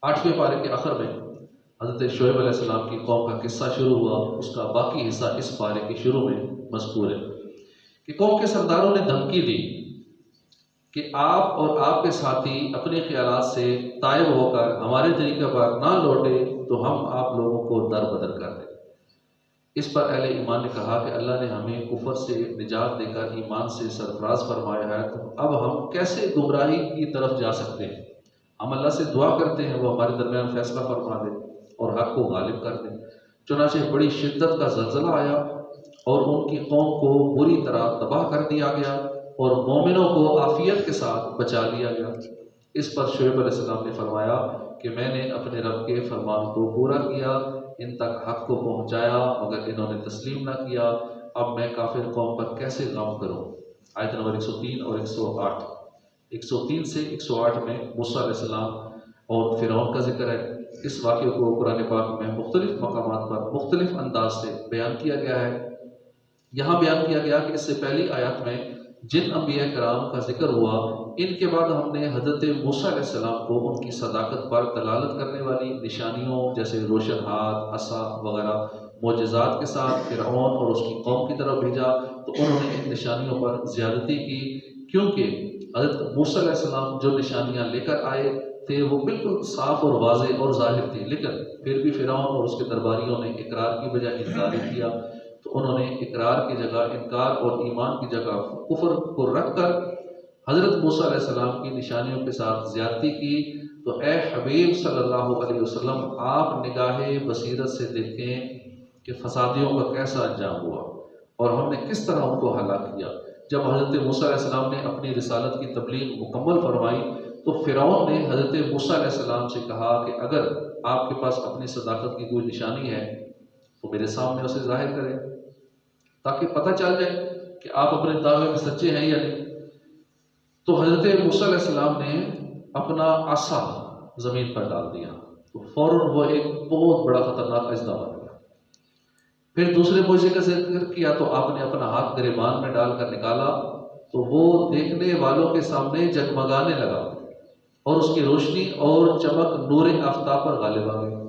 8वें पारे के आखिर में हज़रत शुएब अलैहिस्सलाम की कौम का किस्सा शुरू हुआ। उसका बाकी हिस्सा इस पारे के शुरू में मज़कूर है कि कौम के सरदारों ने धमकी दी कि आप और आपके साथी अपने ख्यालात से तायब होकर हमारे तरीके पर ना लौटे तो हम आप लोगों को दर बदर कर दें। इस पर अहले ईमान ने कहा कि अल्लाह ने हमें कुफर से निजात देकर ईमान से सरफराज फरमाया है, तो अब हम कैसे गुमराही की तरफ जा सकते हैं। हम अल्लाह से दुआ करते हैं वो हमारे दरमियान फैसला फरमा दे और हक को गालिब कर दे। चुनाचे बड़ी शिद्दत का ज़लज़ला आया और उनकी कौम को बुरी तरह तबाह कर दिया गया और मोमिनों को आफियत के साथ बचा लिया गया। इस पर शुएब अलैहिस्सलाम ने फरमाया कि मैंने अपने रब के फरमान को पूरा किया, इन तक हक को पहुँचाया, मगर इन्होंने तस्लीम ना किया। अब मैं काफिर कौम पर कैसे गम करूँ। आयत नंबर 103 और 108, 103 से 108 में मूसा अलैहिस्सलाम और फिरौन का जिक्र है। इस वाक़े को कुरान पाक में मुख्तलिफ मकामात पर मुख्तलिफ अंदाज से बयान किया गया है। यहाँ बयान किया गया कि इससे पहली आयत में जिन अंबिया कराम का जिक्र हुआ, इनके बाद हमने हज़रत मूसा अलैहिस्सलाम को उनकी सदाकत पर दलालत करने वाली निशानियों जैसे रोशन हाथ, असा वगैरह मोजज़ात के साथ फिरौन और उसकी कौम की तरफ भेजा। तो उन्होंने इन निशानियों पर ज़्यादती की, क्योंकि हज़रत मूसा अलैहिस्सलाम जो निशानियाँ लेकर आए थे वो बिल्कुल साफ और वाज़ेह और ज़ाहिर थी, लेकिन फिर भी फिरौन और उसके दरबारियों ने इकरार की बजाय इनकार किया। तो उन्होंने इकरार की जगह इनकार और ईमान की जगह कुफर को रख कर हज़रत मूसा अलैहिस्सलाम की निशानियों के साथ ज़्यादती की। तो ए हबीब सल्लल्लाहु अलैहि वसल्लम, आप निगाहे बसीरत से देखें कि फसादियों का कैसा अंजाम हुआ और हमने किस तरह उनको हलाक किया। जब हज़रत मूसा अलैहिस्सलाम ने अपनी रिसालत की तबलीग मुकम्मल फरमाई तो फिरौन ने हज़रत मूसा अलैहिस्सलाम से कहा कि अगर आपके पास अपनी सदाकत की कोई निशानी है तो मेरे सामने उसे जाहिर करें, ताकि पता चल जाए कि आप अपने दावे में सच्चे हैं या नहीं। तो हज़रत मूसा अलैहिस्सलाम ने अपना आसा ज़मीन पर डाल दिया, तो फ़ौरन वो एक बहुत बड़ा ख़तरनाक अजदा बन गया। फिर दूसरे मोजे का जिक्र किया तो आपने अपना हाथ गिरेबान में डालकर निकाला, तो वो देखने वालों के सामने जगमगाने लगा और उसकी रोशनी और चमक नूर आफ्ताब पर गालिब आ गई।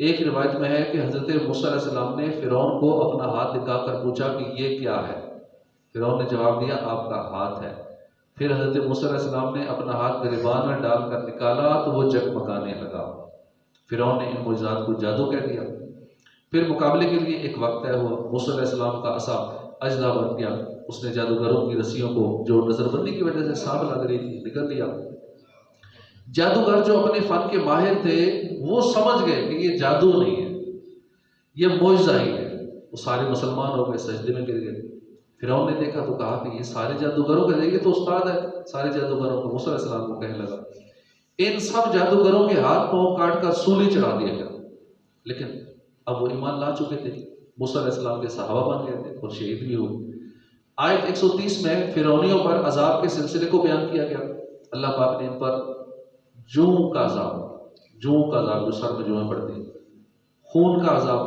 एक रिवायत में है कि हज़रत मूसा अलैहिस्सलाम ने फिरौन को अपना हाथ दिखाकर पूछा कि ये क्या है। फिरौन ने जवाब दिया, आपका हाथ है। फिर हज़रत मूसा अलैहिस्सलाम ने अपना हाथ गिरबान में डालकर निकाला तो वो जगमगाने लगा। फिरौन ने इन मुजज़ात को जादू कह दिया। फिर मुकाबले के लिए एक वक्त तय हुआ। मूसा अलैहिस्सलाम का असा अजदा बन गया। उसने जादूगरों की रस्सियों को जो नजरबंदी की वजह से सांप लग रही थी निकल लिया। जादूगर जो अपने फन के माहिर थे वो समझ गए कि ये जादू नहीं है, ये मोजज़ा ही है। वो सारे मुसलमान हो गए, सजदे में गिर गए। फिरौन ने देखा तो कहा कि ये सारे जादूगरों का ये तो उस्ताद है सारे जादूगरों को। मूसा अलैहिस्सलाम को कहने लगा, इन सब जादूगरों के हाथ पांव काट कर सूली चढ़ा दिया गया। लेकिन अब वो ईमान ला चुके थे, मूसा अलैहिस्सलाम के सहाबा बन गए थे और शहीद भी हुए। आयत 130 में फिरौनियों पर अजाब के सिलसिले को बयान किया गया। अल्लाह पाक ने इन पर जूं का अजाब जो सर में जुएं पड़ती हैं, खून का अजाब,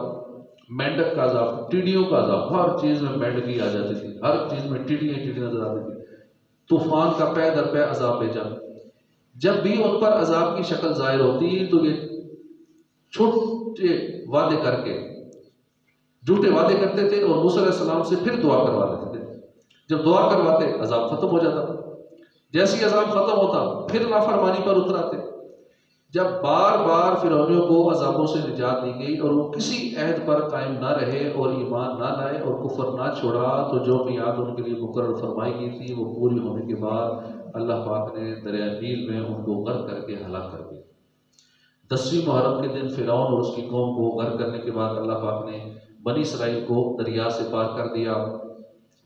मेंढक का अजाब, टिड्डियों का अजाब। हर चीज में मेंढकी आ जाती थी, हर चीज में टिड्डियां नजर आती थी। तूफान का पै दर पै अजाब भेजा। जब भी उन पर अजाब की शक्ल जाहिर होती तो ये छोटे वादे करके झूठे वादे करते थे और मूसा अलैहिस्सलाम से फिर दुआ करवा लेते थे। जब दुआ करवाते अजाब खत्म हो जाता, जैसे ही अजाब खत्म होता फिर नाफरमानी पर उतराते। जब बार बार फिरौनियों को अजाबों से निजात दी गई और वो किसी अहद पर कायम ना रहे और ईमान ना लाए और कुफर ना छोड़ा, तो जो मियाद उनके लिए मुकर्रर फरमाई गई थी वो पूरी होने के बाद अल्लाह पाक ने दरिया नील में उनको गर्क करके हलाक कर दिया। 10वीं मुहर्रम के दिन फिरौन और उसकी कौम को गर्क करने के बाद अल्लाह पाक ने बनी इसराइल को दरिया से पार कर दिया।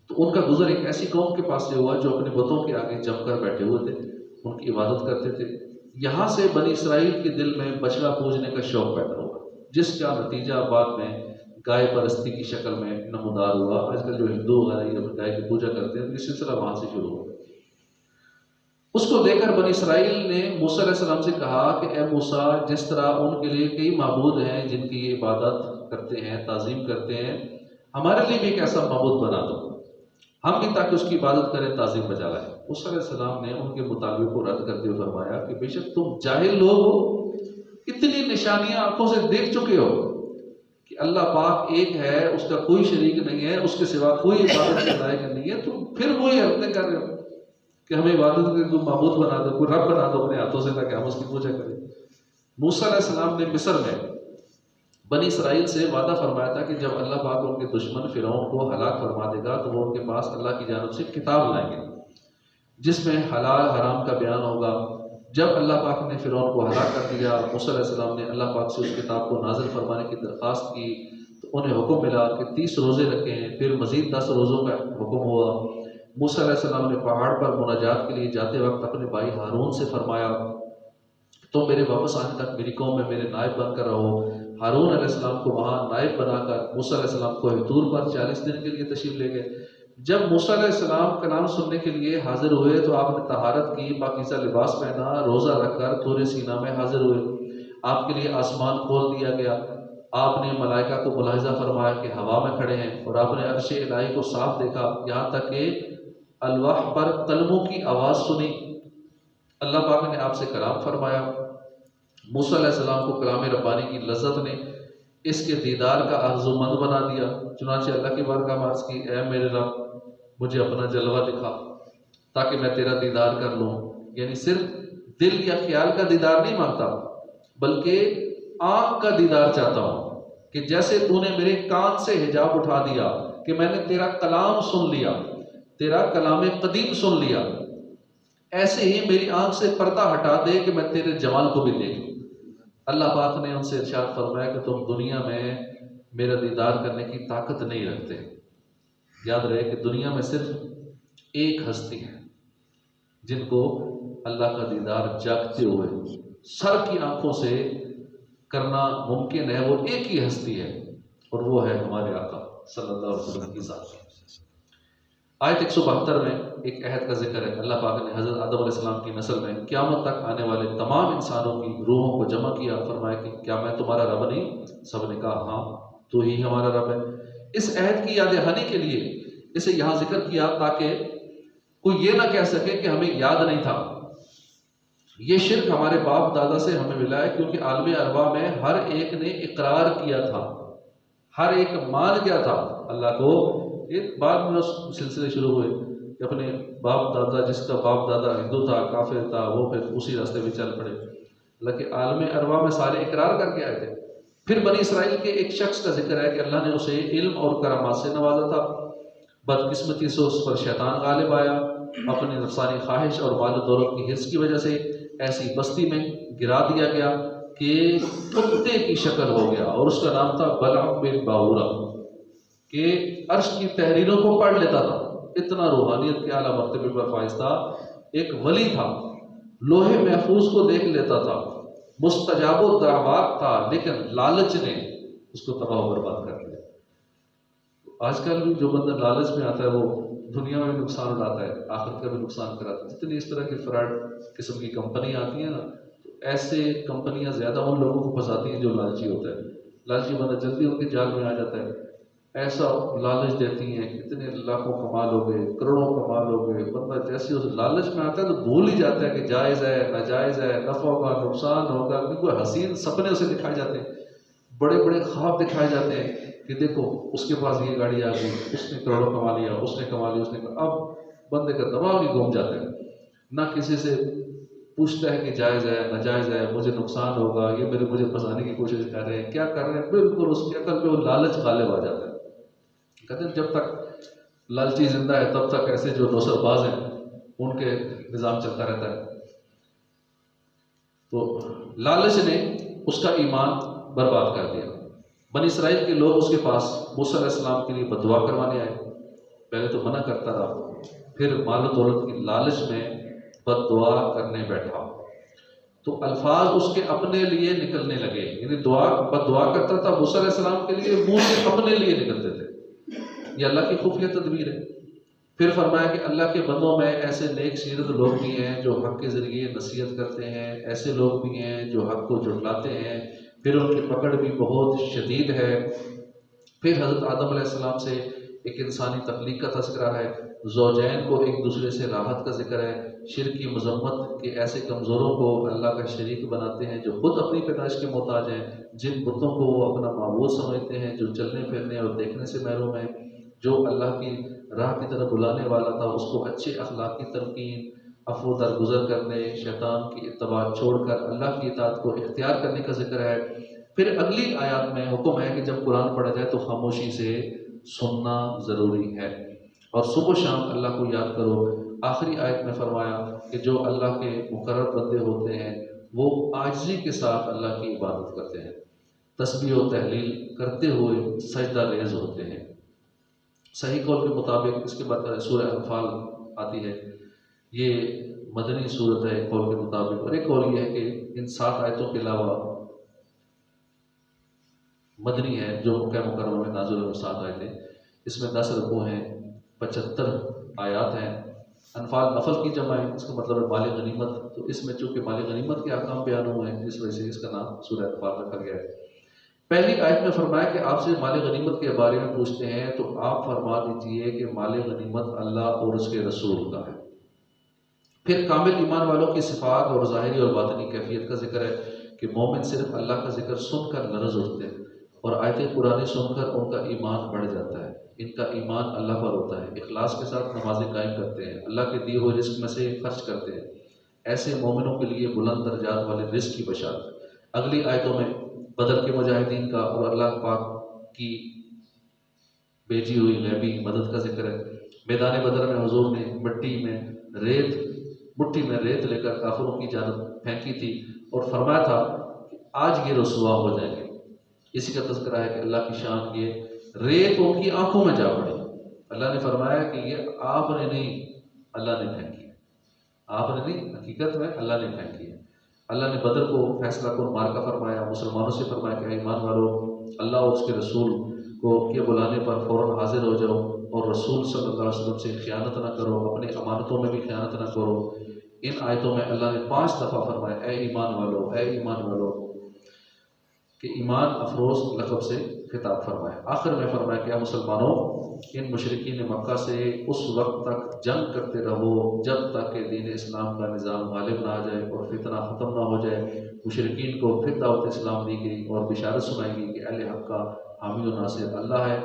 तो उनका गुजर एक ऐसी कौम के पास से हुआ जो अपने बुतों के आगे जमकर बैठे हुए थे, उनकी इबादत करते थे। यहाँ से बनी इसराइल के दिल में बछड़ा पूजने का शौक पैदा हुआ, जिसका नतीजा बाद में गाय परस्ती की शक्ल में नमूदार हुआ। आजकल जो हिंदू वगैरह गाय की पूजा करते हैं, ये सिलसिला वहां से शुरू हुआ। उसको देखकर बनी इसराइल ने मूसा अलैहिस्सलाम से कहा कि ए मूसा, जिस तरह उनके लिए कई माबूद हैं जिनकी ये इबादत करते हैं, ताजीम करते हैं, हमारे लिए भी एक ऐसा माबूद बना दो, हम भी ताकि उसकी इबादत करें, ताज़ीम बजा लाएं। मूसा अलैहिस्सलाम ने उनके मुताबिक को रद्द करते हुए फरमाया कि बेशक तुम जाहिल लोग हो इतनी निशानियां आंखों से देख चुके हो कि अल्लाह पाक एक है, उसका कोई शरीक नहीं है, उसके सिवा कोई इबादत के लायक नहीं है, तो फिर वही हरकतें कर रहे हो कि हमें इबादत के कोई माबूद बना दो, कोई रब बना दो अपने हाथों से, ताकि हम उसकी पूजा करें। मूसा अलैहिस्सलाम ने मिस्र में बनी इसराइल से वादा फरमाया था कि जब अल्लाह पाक उनके दुश्मन फिरौन को हलाक फरमा देगा तो वो उनके पास अल्लाह की जानिब से किताब लाएंगे जिसमें हलाल हराम का बयान होगा। जब अल्लाह पाक ने फिरौन को हलाक कर दिया, मूसा अलैहिस्सलाम ने अल्लाह पाक से उस किताब को नाजिल फरमाने की दरख्वास्त की, तो उन्हें हुक्म मिला कि 30 रोज़े रखें। फिर मज़ीद 10 रोज़ों का हुक्म हुआ। मूसा अलैहिस्सलाम ने पहाड़ पर मुनाजात के लिए जाते वक्त अपने भाई हारून से फरमाया, तो मेरे वापस आने तक मेरी कौम में मेरे नायब बनकर रहो। हारून अलैहिस्सलाम को वहाँ नायब बनाकर मूसा अलैहिस्सलाम को तूर पर 40 दिन के लिए तशरीफ ले गए। जब मूसा अलैहिस्सलाम कलाम सुनने के लिए हाजिर हुए तो आपने तहारत की, पाकीज़ा लिबास पहना, रोज़ा रखकर तूर सीना में हाजिर हुए। आपके लिए आसमान खोल दिया गया। आपने मलाइका को मुलाहिजा फरमाया कि हवा में खड़े हैं, और आपने अर्श इलाही को साफ देखा, यहाँ तक कि अलवाह पर कलमों की आवाज़ सुनी। अल्लाह पाक ने आपसे कलाम फरमाया। मूसा अलैहिस्सलाम को कलाम रब्बानी की लज्जत ने इसके दीदार का आरज़ूमंद बना दिया। चुनांचे अल्लाह की बारगाह में अर्ज़ की, ऐ मेरे रब, मुझे अपना जलवा दिखा ताकि मैं तेरा दीदार कर लूँ। यानी सिर्फ दिल या ख्याल का दीदार नहीं मांगता, बल्कि आँख का दीदार चाहता हूँ कि जैसे तूने मेरे कान से हिजाब उठा दिया कि मैंने तेरा कलाम सुन लिया, तेरा कलाम कदीम सुन लिया, ऐसे ही मेरी आँख से पर्दा हटा दे कि मैं तेरे जमाल को भी देखूं। अल्लाह पाक ने उनसे इरशाद फरमाया कि तुम दुनिया में मेरा दीदार करने की ताकत नहीं रखते। याद रहे कि दुनिया में सिर्फ एक हस्ती है जिनको अल्लाह का दीदार जागते हुए सर की आंखों से करना मुमकिन है। वो एक ही हस्ती है, और वो है हमारे आका सल्लल्लाहु अलैहि वसल्लम की ज़ात। आयत 172 में एक अहद का जिक्र है। अल्लाह पाक ने हज़रत आदम अलैहिस्सलाम की नस्ल में क़यामत तक आने वाले तमाम इंसानों की रूहों को जमा किया। फरमाया कि क्या मैं तुम्हारा रब नहीं? सब ने कहा हाँ, तू ही हमारा रब है। इस अहद की याद दहानी के लिए इसे यहाँ जिक्र किया ताकि कोई ये ना कह सके कि हमें याद नहीं था। ये शिर्क हमारे बाप दादा से हमें मिला है, क्योंकि आलम अरवा में हर एक ने इकरार किया था, हर एक मान गया था अल्लाह को। एक बाद में उस सिलसिले शुरू हुए कि अपने बाप दादा, जिसका बाप दादा हिंदू था, काफिर था, वो फिर उसी रास्ते में चल पड़े। हालांकि आलम अरवा में सारे इकरार करके आए थे। फिर बनी इसराइल के एक शख्स का जिक्र है कि अल्लाह ने उसे इल्म और करामात से नवाजा था। बदकिस्मती से उस पर शैतान गालिब आया। अपनी नफसानी ख्वाहिश और माल दौलत की हिर्स की वजह से ऐसी बस्ती में गिरा दिया गया कि कुत्ते की शक्ल हो गया, और उसका नाम था बलअम बिन बाऊरा, कि अर्श की तहरीरों को पढ़ लेता था। इतना रूहानियत के आला मर्तबे पर फाइज था। एक वली था, लोहे महफूज को देख लेता था, मुस्तजाबो दावात था, लेकिन लालच ने उसको तबाह बर्बाद कर दिया। आजकल भी जो बंदा लालच में आता है वो दुनिया में भी नुकसान उठाता है, आखिरत का भी नुकसान कराता है। जितनी इस तरह की फ्रॉड किस्म की कंपनी आती है ना, तो ऐसे कंपनियां ज्यादा उन लोगों को फंसाती हैं जो लालची होता है। लालची बंदा जल्दी उनके जाल में आ जाता है। ऐसा लालच देती हैं, कितने लाखों कमा लोगे, करोड़ों कमा लोगे। बंदा जैसे उस लालच में आता है तो भूल ही जाता है कि जायज़ है, नाजायज़ है, नफ़ा होगा, नुकसान होगा। क्योंकि हसीन सपने उसे दिखाए जाते हैं, बड़े बड़े ख्वाब दिखाए जाते हैं कि देखो उसके पास ये गाड़ी आ गई, उसने करोड़ों कमा लिया, उसने कमा लिया, उसने कमा। अब बंदे का दिमाग ही घूम जाता है, ना किसी से पूछता है कि जायज़ है, नाजायज़ है, मुझे नुकसान होगा, ये मुझे फंसाने की कोशिश कर रहे हैं, क्या कर रहे हैं। बिल्कुल उसकी अकल पे वो लालच गालिब आ जाता है। कहते हैं जब तक लालची जिंदा है तब तक ऐसे जो नौसरबाज हैं उनके निज़ाम चलता रहता है। तो लालच ने उसका ईमान बर्बाद कर दिया। बनी इसराइल के लोग उसके पास मूसा अलैहिस्सलाम के लिए बदुआ करवाने आए। पहले तो मना करता रहा, फिर माल दौलत की लालच में बदुआ करने बैठा, तो अल्फाज उसके अपने लिए निकलने लगे। यानी बदुआ करता था मूसा अलैहिस्सलाम के लिए, मुंह से अपने लिए निकलते थे। ये अल्लाह की खुफिया तदबीर है। फिर फरमाया कि अल्लाह के बंदों में ऐसे नेक सीरत लोग भी हैं जो हक के ज़रिए नसीहत करते हैं, ऐसे लोग भी हैं जो हक को झुठलाते हैं, फिर उनकी पकड़ भी बहुत शदीद है। फिर हज़रत आदम अलैहिस्सलाम से एक इंसानी तख्लीक का तस्करा है। ज़ौजैन को एक दूसरे से राहत का जिक्र है। शिर्क की मजम्मत के ऐसे कमज़ोरों को अल्लाह का शरीक बनाते हैं जो खुद अपनी पैदाइश के मोहताज हैं, जिन बुतों को वो अपना माबूद समझते हैं, जो चलने फिरने और देखने से महरूम है, जो अल्लाह की राह की तरफ बुलाने वाला था उसको अच्छे अखलाक की तलकीन, अफ़्व दरगुजर करने, शैतान की इत्तबा छोड़कर अल्लाह की इताअत को इख्तियार करने का जिक्र है। फिर अगली आयत में हुक्म है कि जब कुरान पढ़ा जाए तो खामोशी से सुनना ज़रूरी है और सुबह शाम अल्लाह को याद करो। आखिरी आयत में फरमाया कि जो अल्लाह के मुकर्रर बंदे होते हैं वो आजिज़ी के साथ अल्लाह की इबादत करते हैं, तस्बीह और तहलील करते हुए सजदा रेज़ होते हैं। सही कौल के मुताबिक इसके बाद सूरह अनफाल आती है। ये मदनी सूरत है एक कौल के मुताबिक, और एक कौल ये है कि इन 7 आयतों के अलावा मदनी है जो मक्का मुकर्रमा में नाज़िल हुई 7 आयतें। इसमें 10 रुकू हैं, 75 आयात हैं। अनफाल नफल की जमा है, इसका मतलब है माल गनीमत। तो इसमें चूंकि माल गनीमत के अहकाम बयान हुए हैं इस वजह से इसका नाम सूरह अनफाल रखा गया है। पहली आयत में फरमाया कि आपसे माल गनीमत के बारे में पूछते हैं तो आप फरमा दीजिए कि माल गनीमत अल्लाह और उसके रसूल का है। फिर कामिल ईमान वालों की सिफात और ज़ाहिरी और बातिनी कैफियत का जिक्र है कि मोमिन सिर्फ अल्लाह का जिक्र सुनकर लरज़ उठते हैं और आयतें कुरानी सुनकर उनका ईमान बढ़ जाता है। इनका ईमान अल्लाह पर होता है, इखलास के साथ नमाजें कायम करते हैं, अल्लाह के दिए हुए रिस्क में से खर्च करते हैं। ऐसे मोमिनों के लिए बुलंद दर्जात वाले रिस्क की बशारत। अगली आयतों में बदर के मुजाहिदीन का और अल्लाह पाक की भेजी हुई गैबी मदद का जिक्र है। मैदान बदर में हुजूर ने मुट्ठी में रेत लेकर काफिरों की जानब फेंकी थी और फरमाया था कि आज ये रसुआ हो जाएंगे। इसी का तज़किरा है कि अल्लाह की शान ये रेत उनकी आंखों में जा पड़ी। अल्लाह ने फरमाया कि ये आपने नहीं, अल्लाह ने फेंकी है। आपने नहीं, हकीकत में अल्लाह ने फेंकी है। अल्लाह ने बदर को फैसला को मार का फरमाया, मुसलमानों से फरमाया कि ईमान वालों, अल्लाह और उसके रसूल को के बुलाने पर फ़ौरन हाजिर हो जाओ और रसूल सल्लल्लाहु अलैहि वसल्लम से खयानत ना करो, अपने अमानतों में भी खयानत ना करो। इन आयतों में अल्लाह ने 5 दफ़ा फरमाया ए ईमान वालों, ए ईमान वालों, कि ईमान अफरोज़ लक़ब से खिताब फरमाया। आखिर में फरमाया क्या मुसलमानों, इन मुशरिकीन मक्का से उस वक्त तक जंग करते रहो जब तक कि दीन इस्लाम का निज़ाम गालिब ना आ जाए और फितना ख़त्म ना हो जाए। मुशरिकीन को फिर दावत इस्लाम दी गई और बिशारत सुनाई गई कि अहले हक़ का हामी और नासिर अल्लाह है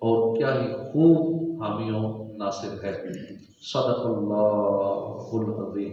और क्या ही खूब हामी और नासिर है। सदक़ल्लाहुल अज़ीम।